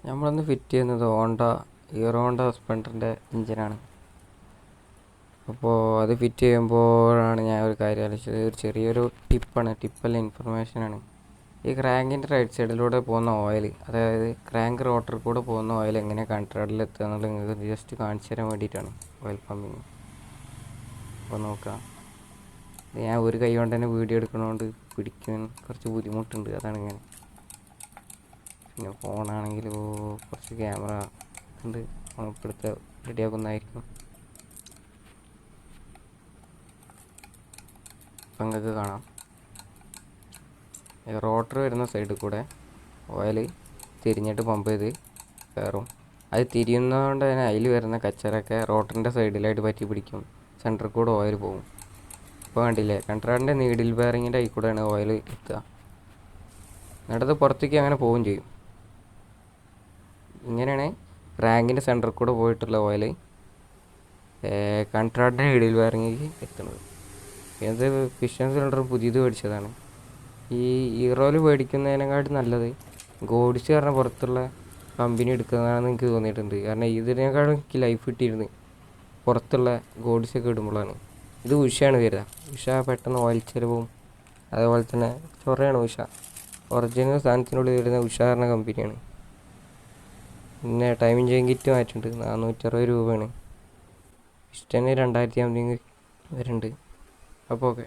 നമ്മളൊന്ന് ഫിറ്റ് ചെയ്യുന്നത് hero Honda സ്പ്ലെൻഡറിൻ്റെ എഞ്ചിനാണ്. അപ്പോൾ അത് ഫിറ്റ് ചെയ്യുമ്പോഴാണ് ഞാൻ ഒരു കാര്യം ആലോചിച്ചത്. ഒരു ചെറിയൊരു ടിപ്പല്ല, ഇൻഫർമേഷനാണ്. ഈ ക്രാങ്കിൻ്റെ റൈറ്റ് സൈഡിലൂടെ പോകുന്ന ഓയിൽ, അതായത് ക്രാങ്ക് റോട്ടറിൽ കൂടെ പോകുന്ന ഓയിൽ എങ്ങനെ കൺട്രോളിൽ എത്തുക എന്നുള്ളത് നിങ്ങൾക്ക് ജസ്റ്റ് കാണിച്ചു തരാൻ വേണ്ടിയിട്ടാണ് ഓയിൽ പമ്പിങ്. അപ്പോൾ നോക്കാം. ഞാൻ ഒരു കൈ കൊണ്ട് തന്നെ വീഡിയോ എടുക്കുന്നതുകൊണ്ട് പിടിക്കാൻ കുറച്ച് ബുദ്ധിമുട്ടുണ്ട്, അതാണ് ഇങ്ങനെ. പിന്നെ ഫോണാണെങ്കിൽ കുറച്ച് ക്യാമറ ഉണ്ട്, ഇപ്പോഴത്തെ റെഡിയാക്കുന്നതായിരിക്കും. അപ്പം നിങ്ങൾക്ക് കാണാം, റോട്ടർ വരുന്ന സൈഡിൽ കൂടെ ഓയിൽ തിരിഞ്ഞിട്ട് പമ്പ് ചെയ്ത് കയറും. അത് തിരിയുന്നതുകൊണ്ട് തന്നെ അതിൽ വരുന്ന കച്ചറൊക്കെ റോട്ടറിൻ്റെ സൈഡിലായിട്ട് പറ്റി പിടിക്കും, സെൻറ്ററിൽ കൂടെ ഓയിൽ പോകും. ഇപ്പോൾ കണ്ടില്ലേ, കൺട്രാറിൻ്റെ നീഡിൽ ബെയറിങ്ങിൻ്റെ അതിൽ കൂടെയാണ് ഓയിൽ എത്തുക. എന്നിട്ടത് പുറത്തേക്ക് അങ്ങനെ പോവുകയും ചെയ്യും. ഇങ്ങനെയാണ് റാങ്കിൻ്റെ സെൻറ്ററിൽ കൂടെ പോയിട്ടുള്ള ഓയിൽ കൺട്രാറിൻ്റെ നീഡിൽ ബെയറിങ്ങിലേക്ക് എത്തുന്നത്. ഇത് പിസ്റ്റൺ സിലിണ്ടർ പുതിയത് മേടിച്ചതാണ്. ഈ ഹീറോയിൽ മേടിക്കുന്നതിനെക്കാട്ടും നല്ലത് ഗോഡ്സ് പറഞ്ഞ പുറത്തുള്ള കമ്പനി എടുക്കുന്നതാണെന്ന് എനിക്ക് തോന്നിയിട്ടുണ്ട്. കാരണം ഇതിനേക്കാളും എനിക്ക് ലൈഫ് കിട്ടിയിരുന്നു പുറത്തുള്ള ഗോഡ്സൊക്കെ ഇടുമ്പോഴാണ്. ഇത് ഉഷയാണ് വരുക. ഉഷ പെട്ടെന്ന് ഓയിൽ ചിലവും അതേപോലെ തന്നെ ചൊറയാണ് ഉഷ. ഒറിജിനൽ സാധനത്തിനുള്ളിൽ വരുന്ന ഉഷ പറഞ്ഞ കമ്പനിയാണ്. പിന്നെ ടൈമിംഗ് ചെയിൻ കിറ്റ് മാറ്റിയിട്ടുണ്ട്, 460 രൂപയാണ്. പിസ്റ്റന് 2000 വരുന്നുണ്ട്. അപ്പോൾ ഓക്കെ.